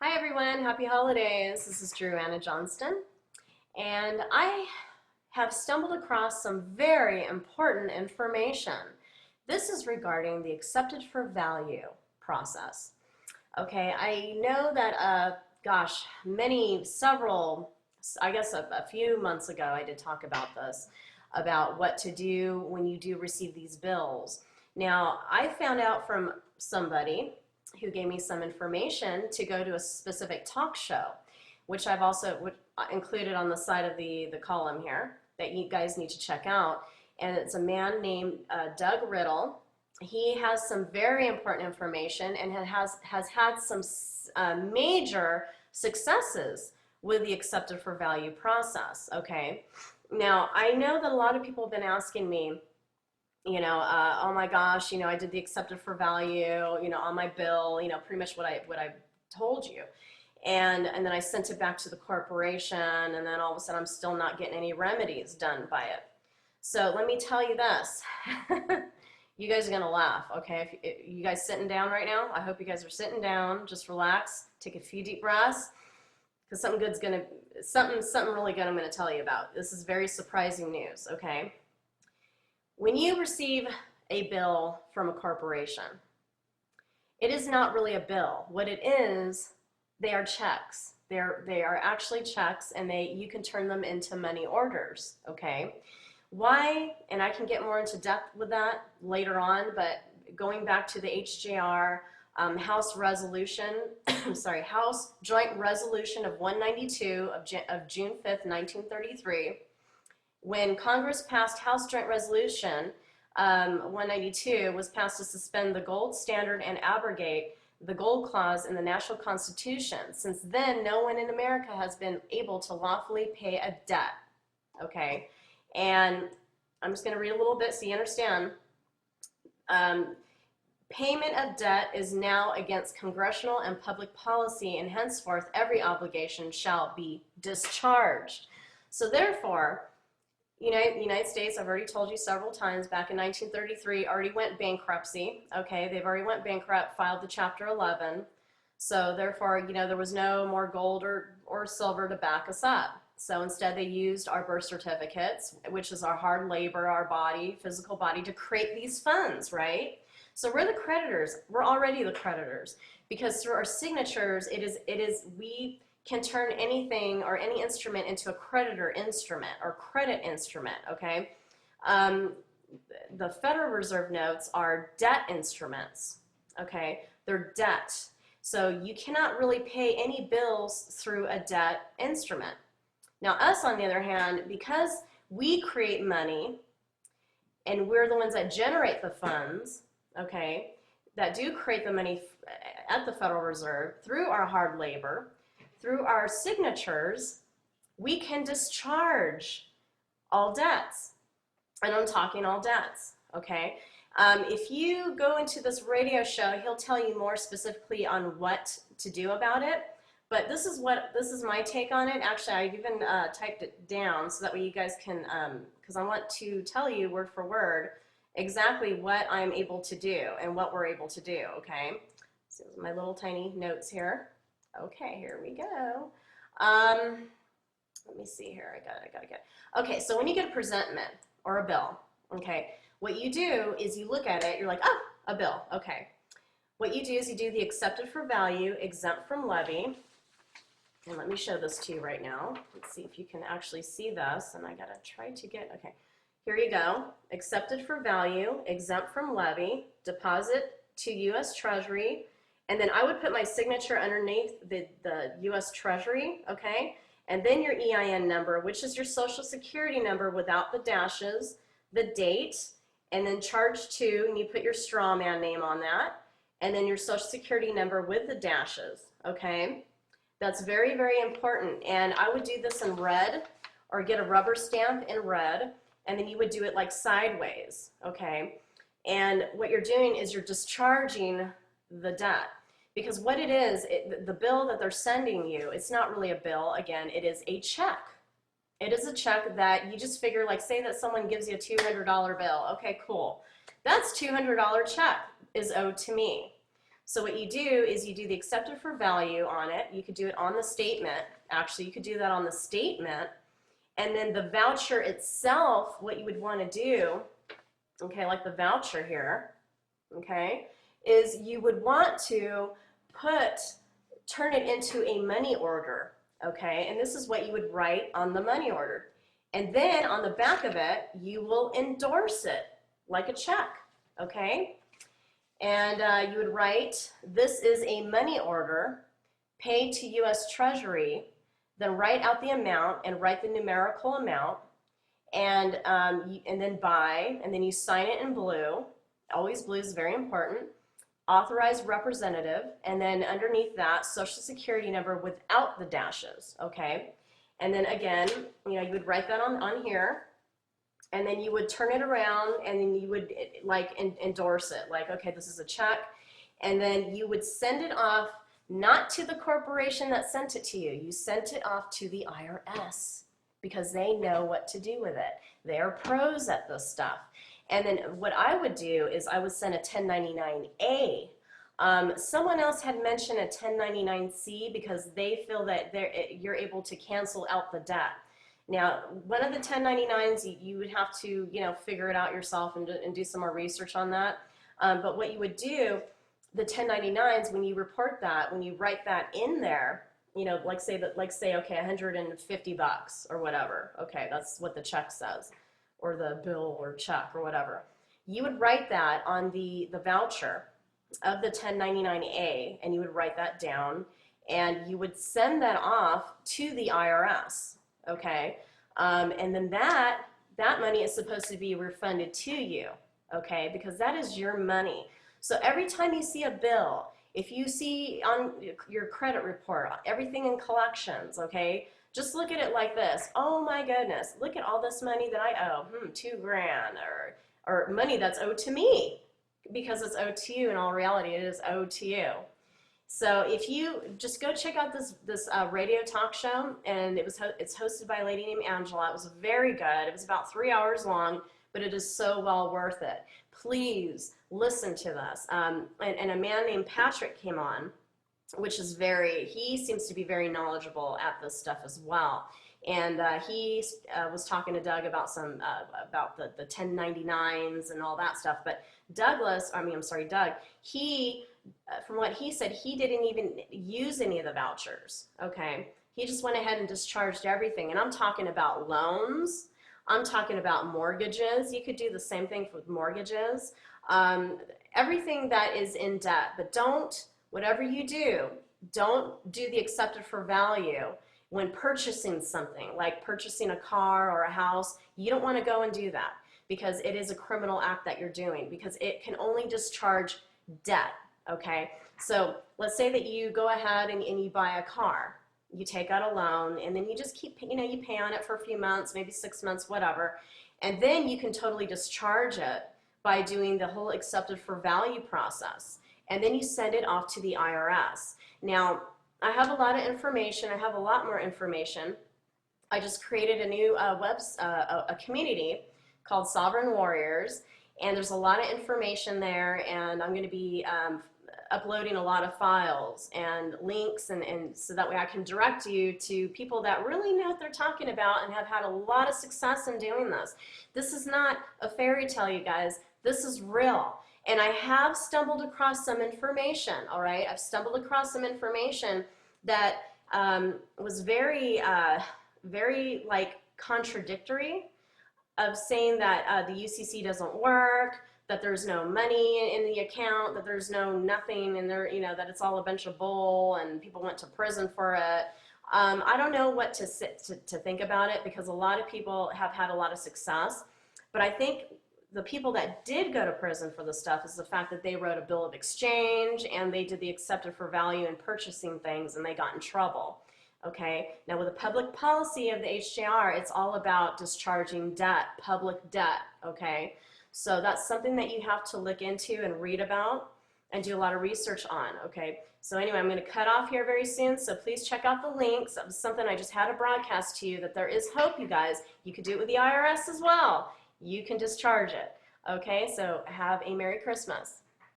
Hi everyone, happy holidays. This is Druanna Johnston, and I have stumbled across some very important information. This is regarding the accepted for value process. Okay, I know that, I guess a few months ago, I did talk about this, about what to do when you do receive these bills. Now, I found out from somebody who gave me some information to go to a specific talk show, which I've also included on the side of the column here that you guys need to check out. And it's a man named Doug Riddle. He has some very important information and has had some major successes with the accepted for value process. Okay, now I know that a lot of people have been asking me, oh my gosh, I did the accepted for value, on my bill, pretty much what I told you. And then I sent it back to the corporation, and then all of a sudden I'm still not getting any remedies done by it. So let me tell you this. You guys are gonna laugh, okay? If you guys sitting down right now, I hope you guys are sitting down. Just relax, take a few deep breaths, because something really good I'm gonna tell you about. This is very surprising news, okay? When you receive a bill from a corporation, it is not really a bill. What it is, they are checks. They are actually checks, and you can turn them into money orders, okay? Why, and I can get more into depth with that later on, but going back to the HJR House Resolution, sorry, House Joint Resolution of 192 of June 5th, 1933, when Congress passed House Joint Resolution 192, was passed to suspend the gold standard and abrogate the gold clause in the national constitution. Since then, no one in America has been able to lawfully pay a debt, okay? And I'm just going to read a little bit so you understand. Payment of debt is now against congressional and public policy, and henceforth every obligation shall be discharged. So therefore, United States, I've already told you several times, back in 1933, already went bankruptcy. Okay, they've already went bankrupt, filed the Chapter 11. So therefore, there was no more gold or silver to back us up. So instead, they used our birth certificates, which is our hard labor, our body, physical body, to create these funds, right? So we're the creditors. We're already the creditors, because through our signatures, we can turn anything or any instrument into a creditor instrument or credit instrument, okay? The Federal Reserve notes are debt instruments, okay? They're debt. So you cannot really pay any bills through a debt instrument. Now us, on the other hand, because we create money and we're the ones that generate the funds, okay, that do create the money at the Federal Reserve through our hard labor, through our signatures, we can discharge all debts. And I'm talking all debts, okay? If you go into this radio show, he'll tell you more specifically on what to do about it. But this is my take on it. Actually, I've even typed it down so that way you guys can, because I want to tell you word for word exactly what I'm able to do and what we're able to do, okay? So my little tiny notes here. Okay, here we go. Let me see here. I got it. Okay, so when you get a presentment or a bill, okay, what you do is you look at it, you're like, oh, a bill, okay. What you do is you do the accepted for value, exempt from levy. And let me show this to you right now. Let's see if you can actually see this. And I gotta try to get, okay. Here you go. Accepted for value, exempt from levy, deposit to U.S. Treasury. And then I would put my signature underneath the U.S. Treasury, okay? And then your EIN number, which is your Social Security number without the dashes, the date, and then charge to, and you put your straw man name on that, and then your Social Security number with the dashes, okay? That's very, very important. And I would do this in red, or get a rubber stamp in red, and then you would do it like sideways, okay? And what you're doing is you're discharging the debt. Because what it is, the bill that they're sending you, it's not really a bill. Again, it is a check. It is a check that you just figure, like, say that someone gives you a $200 bill. Okay, cool. That's $200 check is owed to me. So what you do is you do the accepted for value on it. You could do it on the statement. Actually, you could do that on the statement. And then the voucher itself, what you would want to do, okay, like the voucher here, okay, is you would want to turn it into a money order, okay? And this is what you would write on the money order. And then on the back of it, you will endorse it like a check, okay? And you would write, this is a money order paid to U.S. Treasury, then write out the amount and write the numerical amount, and then by, and then you sign it in blue. Always blue is very important. Authorized representative, and then underneath that, social security number without the dashes, okay? And then again, you would write that on here, and then you would turn it around, and then you would like endorse it, like, okay, this is a check, and then you would send it off, not to the corporation that sent it to you. You sent it off to the IRS because they know what to do with it. They're pros at this stuff. And then what I would do is I would send a 1099-A. Someone else had mentioned a 1099-C because they feel that you're able to cancel out the debt. Now, one of the 1099s, you would have to, figure it out yourself and do some more research on that. But what you would do, the 1099s, when you report that, when you write that in there, like say, okay, $150 or whatever. Okay, that's what the check says, or the bill or check or whatever. You would write that on the voucher of the 1099-A, and you would write that down, and you would send that off to the IRS, okay? And then that money is supposed to be refunded to you, okay? Because that is your money. So every time you see a bill, if you see on your credit report, everything in collections, okay, just look at it like this. Oh my goodness, look at all this money that I owe, $2 grand, or money that's owed to me, because it's owed to you. In all reality, it is owed to you. So if you just go check out this radio talk show, and it's hosted by a lady named Angela. It was very good. It was about 3 hours long, but it is so well worth it. Please listen to this. And a man named Patrick came on, which is he seems to be very knowledgeable at this stuff as well. And he was talking to Doug about about the 1099s and all that stuff. But Doug, he, from what he said, he didn't even use any of the vouchers, okay? He just went ahead and discharged everything. And I'm talking about loans. I'm talking about mortgages. You could do the same thing with mortgages. Everything that is in debt. But whatever you do, don't do the accepted for value when purchasing something, like purchasing a car or a house. You don't want to go and do that, because it is a criminal act that you're doing, because it can only discharge debt, okay? So let's say that you go ahead and you buy a car. You take out a loan, and then you just keep, you pay on it for a few months, maybe 6 months, whatever. And then you can totally discharge it by doing the whole accepted for value process. And then you send it off to the IRS. Now, I have a lot of information. I have a lot more information. I just created a new a community called Sovereign Warriors, and there's a lot of information there, and I'm going to be uploading a lot of files and links, and so that way I can direct you to people that really know what they're talking about and have had a lot of success in doing this. This is not a fairy tale, you guys. This is real. And I have stumbled across some information, all right? I've stumbled across some information that was very like contradictory, of saying that the UCC doesn't work, that there's no money in the account, that there's nothing in there, that it's all a bunch of bull and people went to prison for it. I don't know what to think about it, because a lot of people have had a lot of success, but I think the people that did go to prison for the stuff is the fact that they wrote a bill of exchange and they did the accepted for value in purchasing things, and they got in trouble. Okay, now with the public policy of the HJR, it's all about discharging debt, public debt, okay? So that's something that you have to look into and read about and do a lot of research on, okay? So anyway, I'm going to cut off here very soon, so please check out the links. That was something I just had to broadcast to you, that there is hope, you guys. You could do it with the IRS as well. You can discharge it, okay? So have a Merry Christmas.